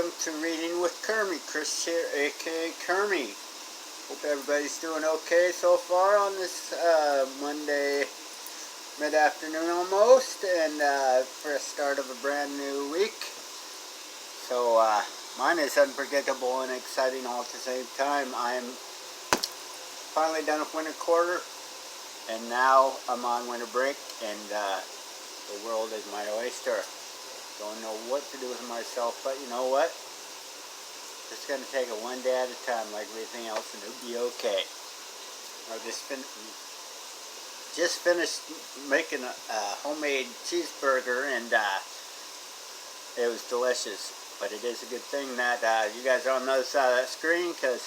welcome to Reading with Kermie. Chris here, aka Kermie. Hope everybody's doing okay so far on this Monday mid-afternoon almost, and for a start of a brand new week. So mine is unforgettable and exciting all at the same time. I'm finally done with winter quarter, and now I'm on winter break, and the world is my oyster. Don't know what to do with myself, but you know what? Just gonna take it one day at a time, like everything else, and it'll be okay. I just finished making a homemade cheeseburger, and it was delicious. But it is a good thing that you guys are on the other side of that screen, because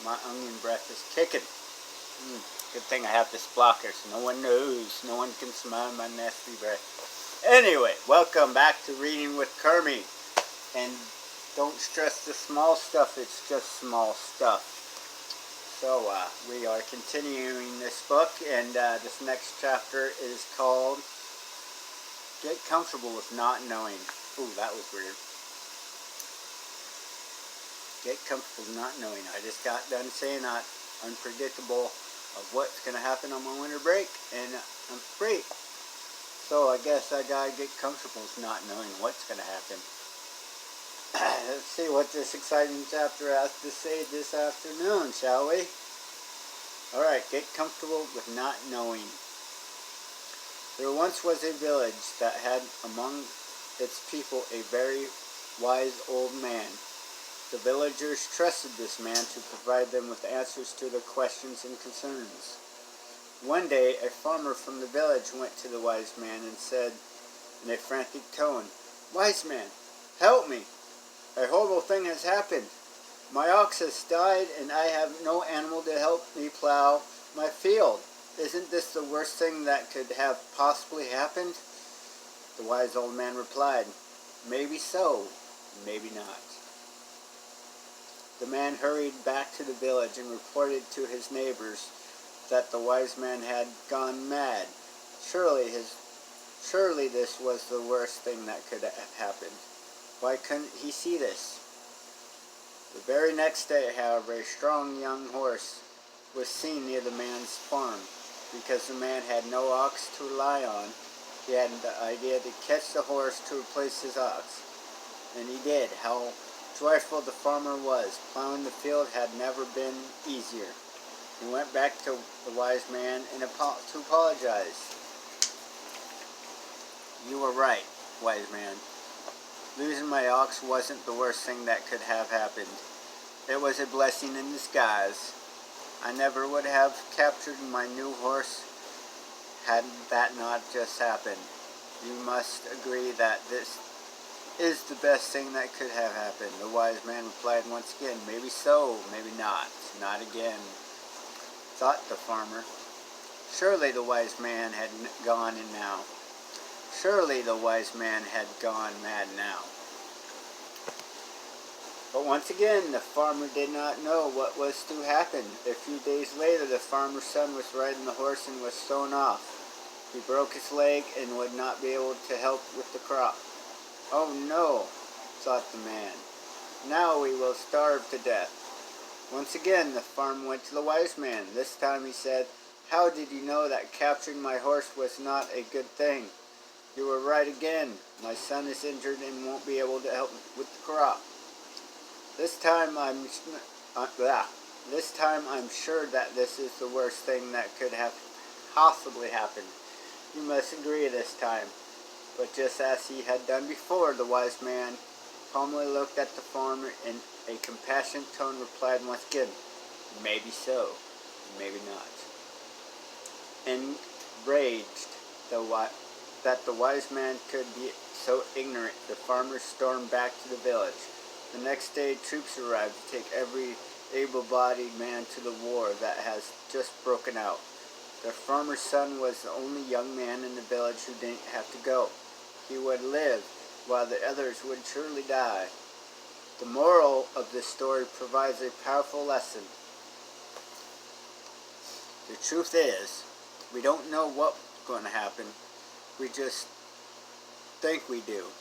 my onion breath is kicking. Good thing I have this blocker, so no one knows, no one can smell my nasty breath. Anyway, welcome back to Reading with Kermie. And don't stress the small stuff, it's just small stuff. So, we are continuing this book, and this next chapter is called Get Comfortable with Not Knowing. Ooh, that was weird. Get comfortable with not knowing. I just got done saying that unpredictable of what's going to happen on my winter break, and I'm free. So I guess I gotta get comfortable with not knowing what's gonna happen. Let's see what this exciting chapter has to say this afternoon, shall we? Alright, get comfortable with not knowing. There once was a village that had among its people a very wise old man. The villagers trusted this man to provide them with answers to their questions and concerns. One day, a farmer from the village went to the wise man and said in a frantic tone, "Wise man, help me! A horrible thing has happened. My ox has died, and I have no animal to help me plow my field. Isn't this the worst thing that could have possibly happened?" The wise old man replied, "Maybe so, maybe not." The man hurried back to the village and reported to his neighbors that the wise man had gone mad. Surely this was the worst thing that could have happened. Why couldn't he see this? The very next day, however, a strong young horse was seen near the man's farm. Because the man had no ox to rely on, he had the idea to catch the horse to replace his ox. And he did. How joyful the farmer was. Plowing the field had never been easier. He went back to the wise man and to apologize. "You were right, wise man. Losing my ox wasn't the worst thing that could have happened. It was a blessing in disguise. I never would have captured my new horse had that not just happened. You must agree that this is the best thing that could have happened." The wise man replied once again, "Maybe so, maybe not. Not again," thought the farmer. Surely the wise man had gone and now. Surely the wise man had gone mad now. But once again, the farmer did not know what was to happen. A few days later, the farmer's son was riding the horse and was thrown off. He broke his leg and would not be able to help with the crop. "Oh no," thought the man. "Now we will starve to death." Once again, the farmer went to the wise man. This time he said, "How did you know that capturing my horse was not a good thing?" "You were right again. My son is injured and won't be able to help with the crop. This time I'm sure that this is the worst thing that could have possibly happened. You must agree this time." But just as he had done before, the wise man calmly looked at the farmer and in a compassionate tone replied once again, "Maybe so, maybe not." Enraged that the wise man could be so ignorant, the farmer stormed back to the village. The next day, troops arrived to take every able-bodied man to the war that has just broken out. The farmer's son was the only young man in the village who didn't have to go. He would live, while the others would surely die. The moral of this story provides a powerful lesson. The truth is, we don't know what's going to happen. We just think we do.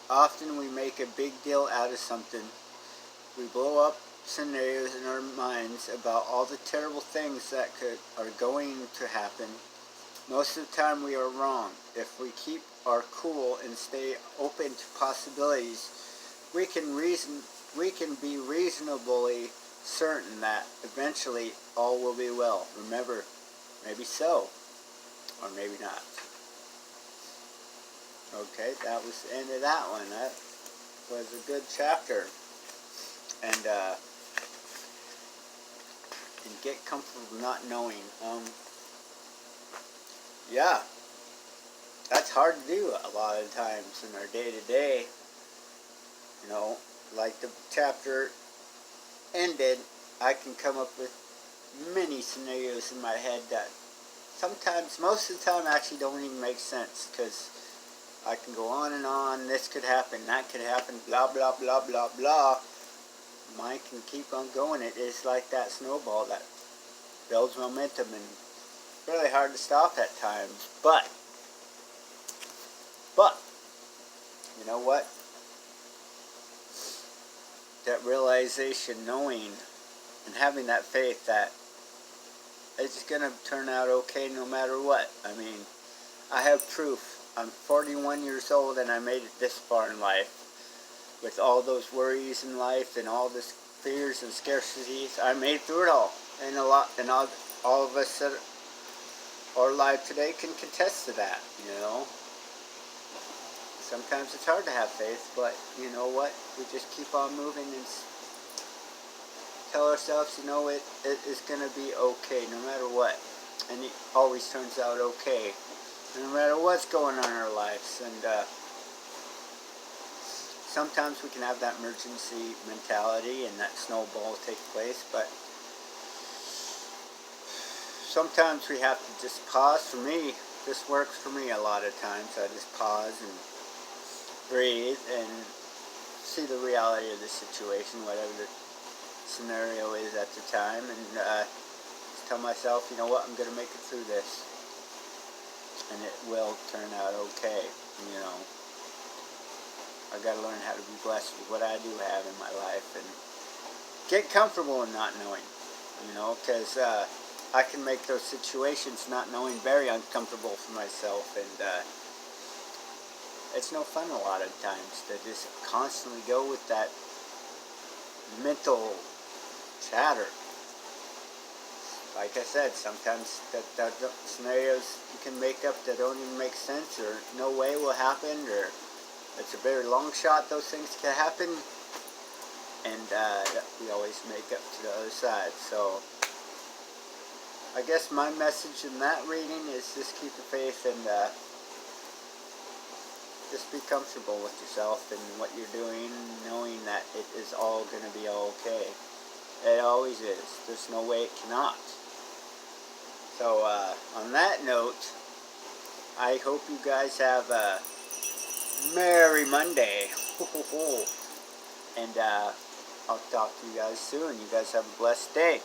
often we make a big deal out of something. We blow up scenarios in our minds about all the terrible things that are going to happen. Most of the time we are wrong. If we keep our cool and stay open to possibilities, we can be reasonably certain that eventually all will be well. Remember, maybe so, or maybe not. Okay, that was the end of that one. That was a good chapter. And get comfortable not knowing. Yeah, that's hard to do a lot of times in our day-to-day. You know, like the chapter ended, I can come up with many scenarios in my head that sometimes, most of the time, actually don't even make sense, because I can go on, this could happen, that could happen, blah, blah, blah, blah, blah. Mine can keep on going. It is like that snowball that builds momentum, and really hard to stop at times. But, you know what? That realization, knowing, and having that faith that it's going to turn out okay no matter what. I mean, I have proof. I'm 41 years old and I made it this far in life. With all those worries in life and all this fears and scarcities, I made through it all. And all of us that are alive today can contest to that, you know. Sometimes it's hard to have faith, but you know what? We just keep on moving and tell ourselves, you know, it is going to be okay no matter what. And it always turns out okay, no matter what's going on in our lives. And sometimes we can have that emergency mentality and that snowball take place, but sometimes we have to just pause. For me, this works for me a lot of times. I just pause and breathe and see the reality of the situation, whatever the scenario is at the time, and just tell myself, you know what, I'm going to make it through this, and it will turn out okay. You know, I got to learn how to be blessed with what I do have in my life, and get comfortable in not knowing, you know, because I can make those situations not knowing very uncomfortable for myself, and it's no fun a lot of times to just constantly go with that mental chatter. Like I said, sometimes that scenarios you can make up that don't even make sense, or no way will happen, or it's a very long shot those things can happen, and we always make up to the other side. So I guess my message in that reading is just keep the faith and just be comfortable with yourself and what you're doing, knowing that it is all going to be okay. It always is. There's no way it cannot. So, on that note, I hope you guys have a Merry Monday. And I'll talk to you guys soon. You guys have a blessed day.